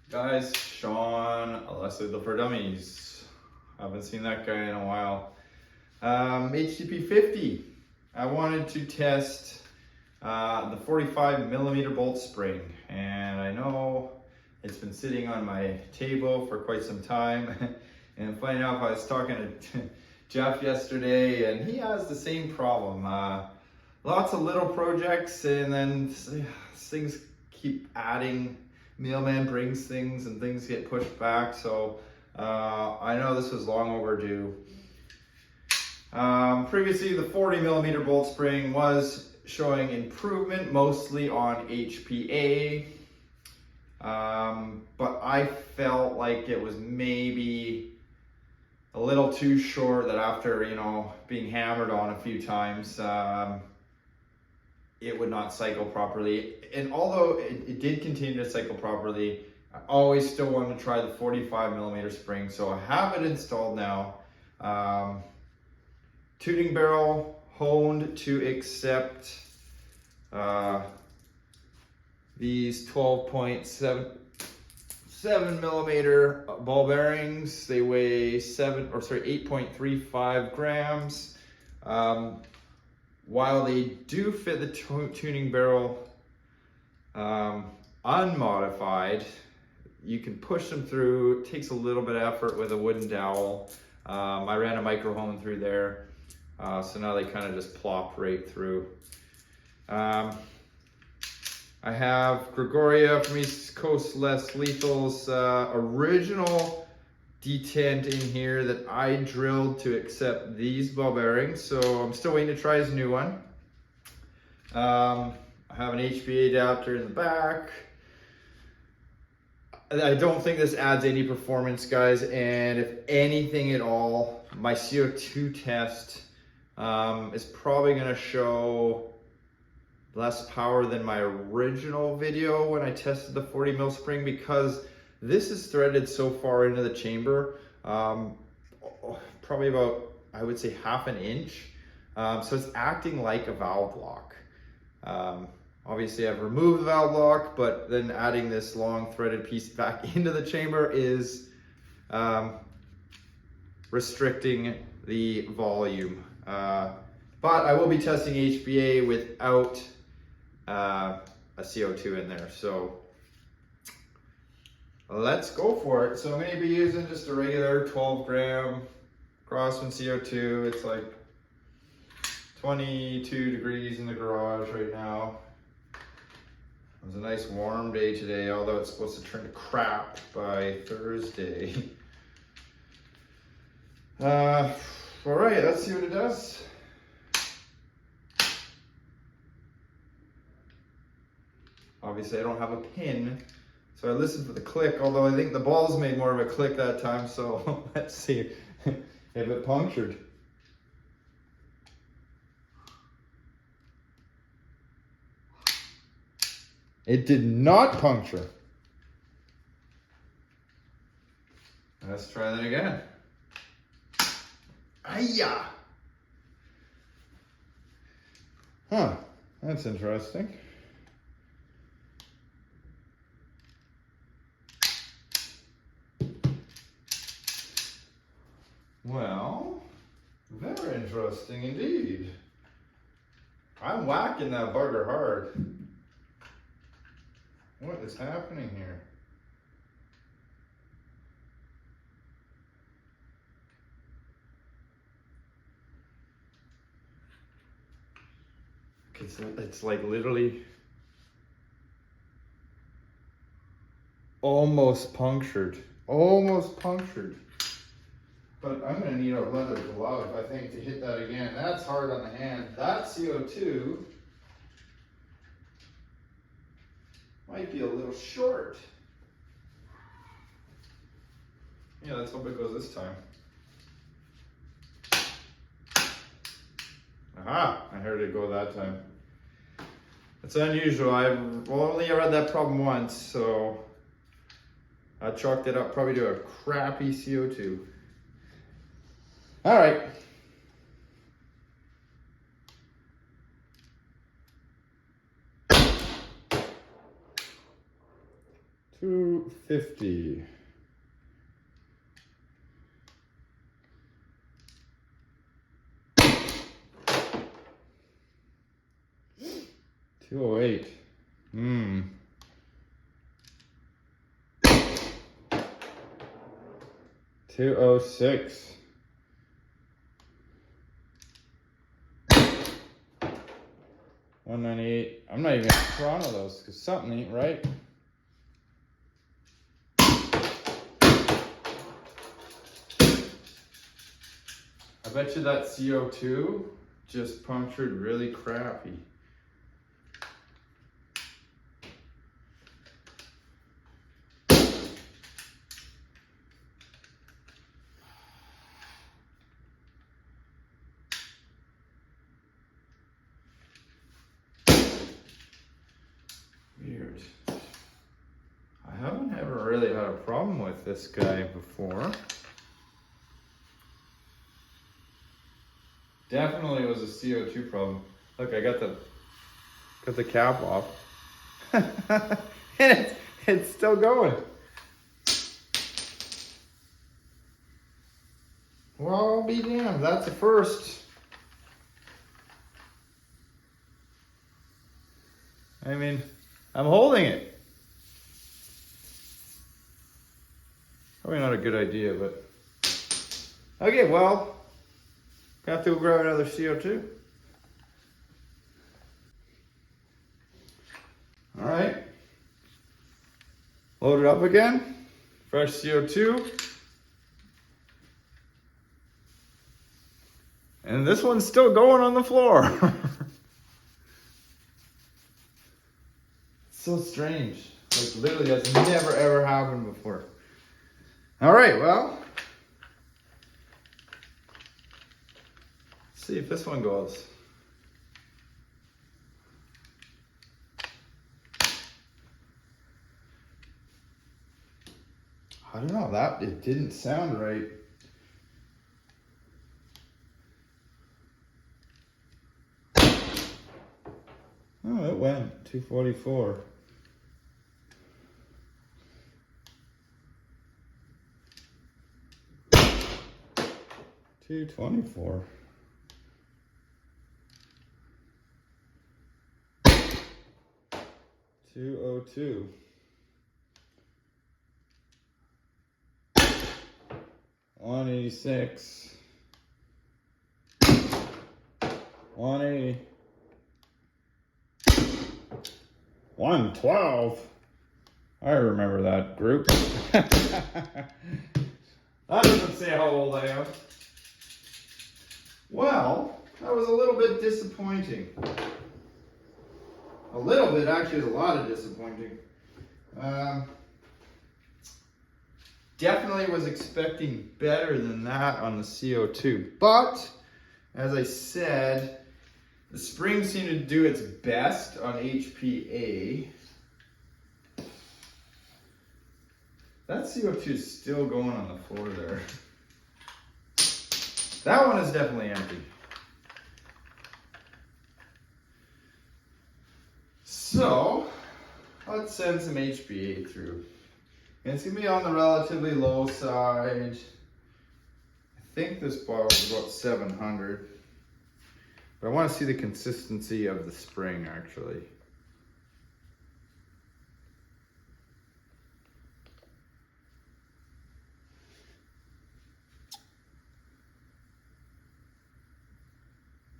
Guys, Sean, Leslie for Dummies. Haven't seen that guy in a while. HTP 50. I wanted to test the 45mm bolt spring, and I know it's been sitting on my table for quite some time. And funny enough, I was talking to Jeff yesterday, and he has the same problem. Lots of little projects, and then things keep adding. Mailman brings things and things get pushed back, so I know this was long overdue. Previously, the 40mm bolt spring was showing improvement, mostly on HPA, but I felt like it was maybe a little too short, that after, being hammered on a few times, it would not cycle properly. And although it did continue to cycle properly, I always still wanted to try the 45mm spring. So I have it installed now. Tuning barrel honed to accept these 12.7 ball bearings. They weigh 8.35 grams. While they do fit the tuning barrel unmodified, you can push them through. It takes a little bit of effort with a wooden dowel. I ran a micro hone through there, so now they kind of just plop right through. I have Gregoria from East Coast Less Lethal's original detent in here that I drilled to accept these ball bearings, so I'm still waiting to try his new one. I have an HPA adapter in the back. I don't think this adds any performance, guys, and if anything at all, my CO2 test is probably going to show less power than my original video when I tested the 40mm spring, because this is threaded so far into the chamber, probably about, I would say, half an inch. So it's acting like a valve lock. Obviously I've removed the valve lock, but then adding this long threaded piece back into the chamber is restricting the volume. But I will be testing HPA without a CO2 in there. So let's go for it. So I'm going to be using just a regular 12-gram Crosswind CO2. It's like 22 degrees in the garage right now. It was a nice warm day today, although it's supposed to turn to crap by Thursday. All right, let's see what it does. Obviously I don't have a pin, so I listened for the click, although I think the balls made more of a click that time, so let's see if it punctured. It did not puncture. Let's try that again. Ayya! Huh, that's interesting. Well, very interesting indeed. I'm whacking that bugger hard. What is happening here? It's like literally almost punctured. Almost punctured. But I'm gonna need a leather glove, I think, to hit that again. That's hard on the hand. That CO2 might be a little short. Yeah, let's hope it goes this time. Aha, I heard it go that time. It's unusual. I've only had that problem once, so I chalked it up probably to a crappy CO2. All right. 250. $208. 206. $198. I'm not even gonna try of those because something ain't right. I bet you that CO2 just punctured really crappy. Weird. I haven't ever really had a problem with this guy before. Definitely was a CO2 problem. Look, I got the cap off. And it's still going. Well, I'll be damned. That's a first. I mean, I'm holding it. Probably not a good idea, but... Okay, well, have to go grab another CO2. All right. Load it up again. Fresh CO2. And this one's still going on the floor. So strange. Like literally that's never ever happened before. All right, well. Let's see if this one goes. I don't know, it didn't sound right. Oh, it went 244. $224. $202. $186. $180. $112. I remember that group. That doesn't say how old I am. Well, that was a little bit disappointing. A little bit, actually, is a lot of disappointing. Definitely was expecting better than that on the CO2. But, as I said, the spring seemed to do its best on HPA. That CO2 is still going on the floor there. That one is definitely empty. So, let's send some HPA through. And it's going to be on the relatively low side. I think this bottle is about 700. But I want to see the consistency of the spring, actually.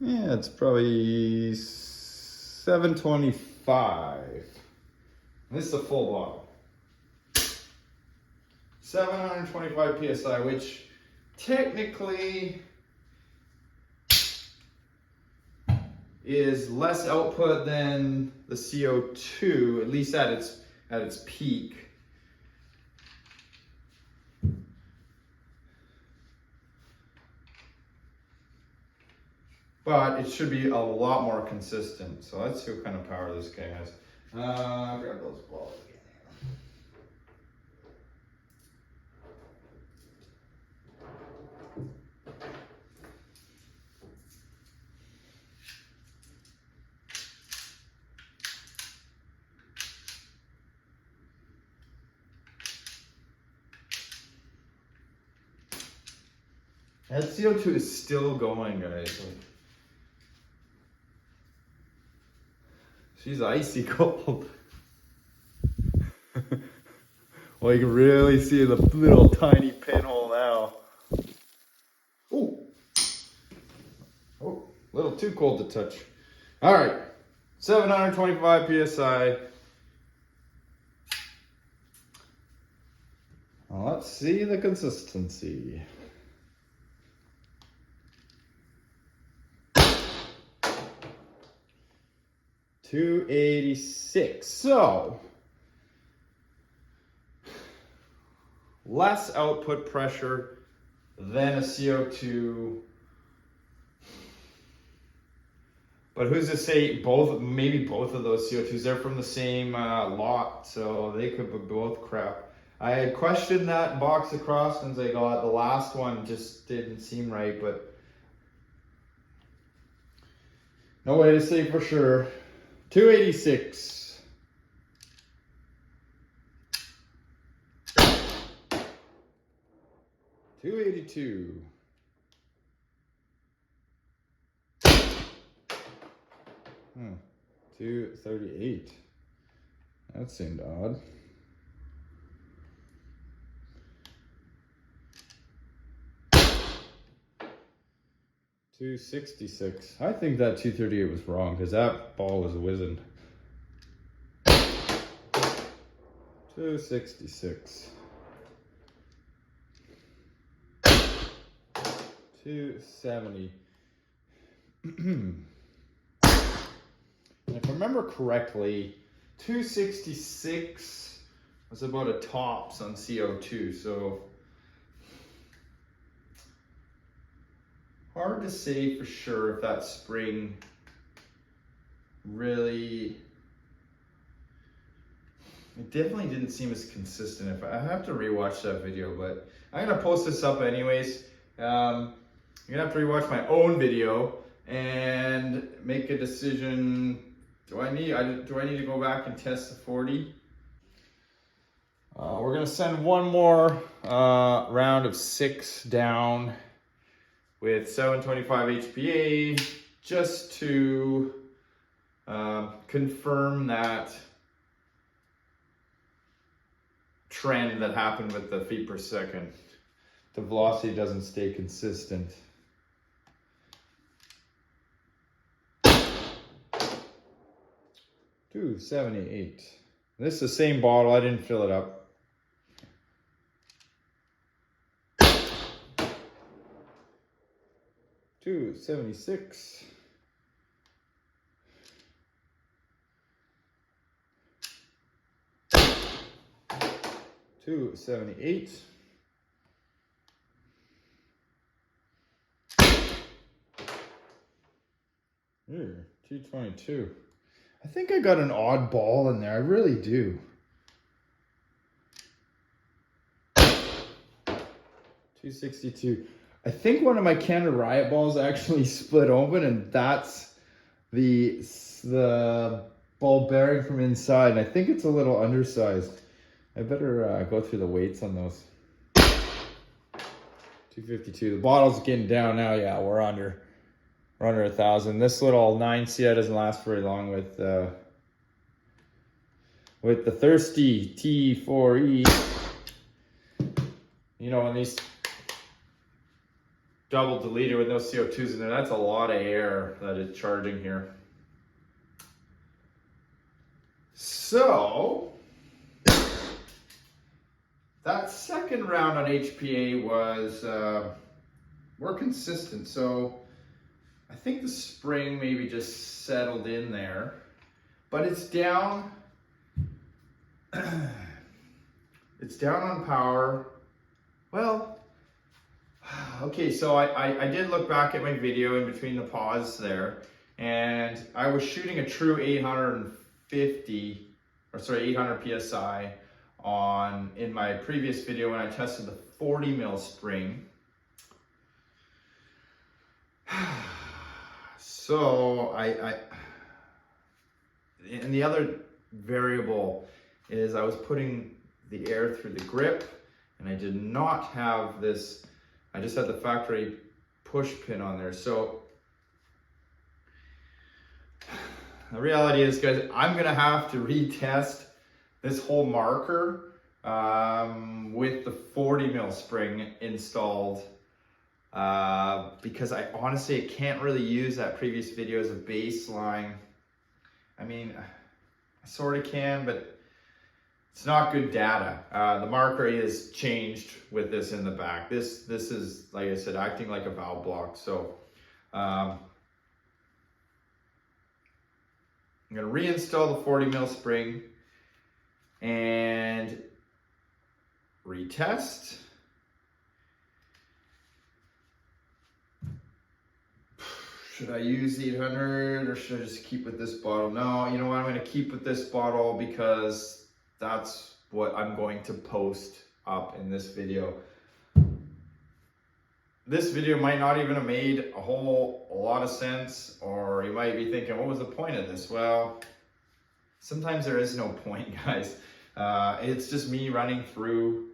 Yeah, it's probably 725. This is a full bottle. 725 PSI, which technically is less output than the CO2, at least at its peak. But it should be a lot more consistent. So let's see what kind of power this guy has. Grab those balls again. That CO2 is still going, guys. She's icy cold. Well, you can really see the little tiny pinhole now. Ooh. Oh, a little too cold to touch. All right, 725 PSI. Well, let's see the consistency. .286. So less output pressure than a CO2. But who's to say both, maybe both of those CO2s, they're from the same lot, so they could be both crap. I had questioned that box of Crosstons I got. The last one just didn't seem right, but no way to say for sure. 286. $282. 238. That seemed odd. $266. I think that 238 was wrong because that ball was whizzing. 266. 270. And if I remember correctly, 266 was about a tops on CO2, so hard to say for sure if that spring really, it definitely didn't seem as consistent. If I have to rewatch that video, but I'm gonna post this up anyways. I'm gonna have to rewatch my own video and make a decision. Do I need to go back and test the 40? We're gonna send one more round of 6 down with 725 HPA just to confirm that trend that happened with the feet per second. The velocity doesn't stay consistent. $278. This is the same bottle, I didn't fill it up. $276. $278. Here, $222. I think I got an odd ball in there. I really do. $262. I think one of my Canada Riot balls actually split open, and that's the ball bearing from inside. And I think it's a little undersized. I better go through the weights on those. $252. The bottle's getting down now. Yeah, we're under 1,000. This little 9CI doesn't last very long with the Thirsty T4E. You know, when these double deleted with no CO2s in there, that's a lot of air that is charging here. So that second round on HPA was more consistent. So I think the spring maybe just settled in there, but it's down. It's down on power. Well, okay, so I did look back at my video in between the pause there, and I was shooting a true 800 PSI in my previous video when I tested the 40 mil spring. So and the other variable is I was putting the air through the grip, and I did not have this I just had the factory push pin on there. So the reality is, guys, I'm gonna have to retest this whole marker with the 40 mil spring installed because I honestly can't really use that previous video as a baseline. I mean, I sort of can, but it's not good data. The marker is changed with this in the back. This is, like I said, acting like a valve block. So I'm gonna reinstall the 40 mil spring and retest. Should I use 800 or should I just keep with this bottle? No, you know what? I'm going to keep with this bottle because that's what I'm going to post up in this video. This video might not even have made a lot of sense, or you might be thinking, what was the point of this? Well, sometimes there is no point, guys. It's just me running through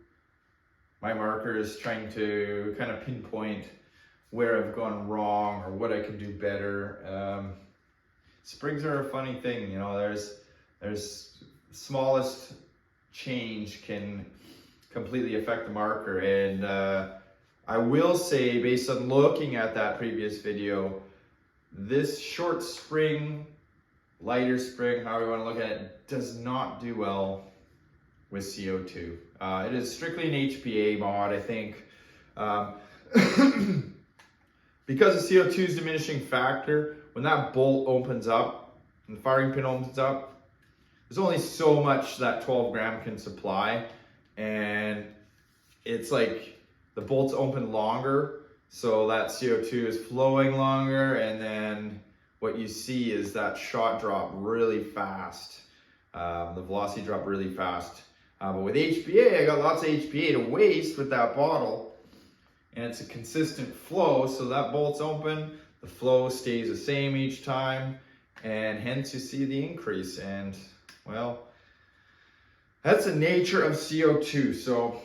my markers, trying to kind of pinpoint where I've gone wrong or what I could do better. Springs are a funny thing, you know. There's smallest change can completely affect the marker, and I will say, based on looking at that previous video, this short spring, lighter spring, however you want to look at it, does not do well with CO2. It is strictly an HPA mod, I think. Because the CO2's diminishing factor, when that bolt opens up and the firing pin opens up, there's only so much that 12 gram can supply, and it's like the bolts open longer, so that CO2 is flowing longer, and then what you see is that shot drop really fast, the velocity drop really fast. But with HPA, I got lots of HPA to waste with that bottle, and it's a consistent flow, so that bolt's open, the flow stays the same each time, and hence you see the increase. And well, that's the nature of CO2. So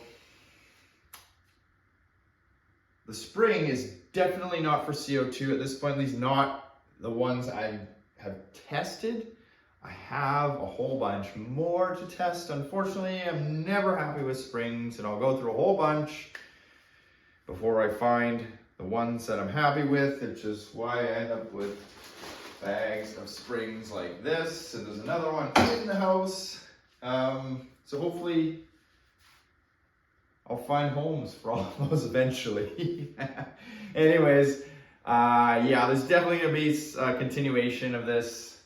the spring is definitely not for CO2 at this point, at least not the ones I have tested. I have a whole bunch more to test. Unfortunately, I'm never happy with springs, and I'll go through a whole bunch before I find the ones that I'm happy with, which is why I end up with bags of springs like this. And there's another one in the house. So hopefully I'll find homes for all of those eventually. Anyways, yeah, there's definitely gonna be a continuation of this.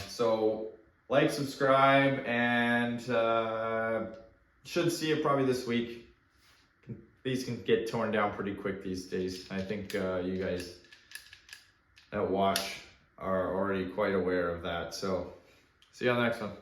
So like, subscribe, and should see it probably this week. These can get torn down pretty quick these days. I think you guys that watch are already quite aware of that. So see you on the next one.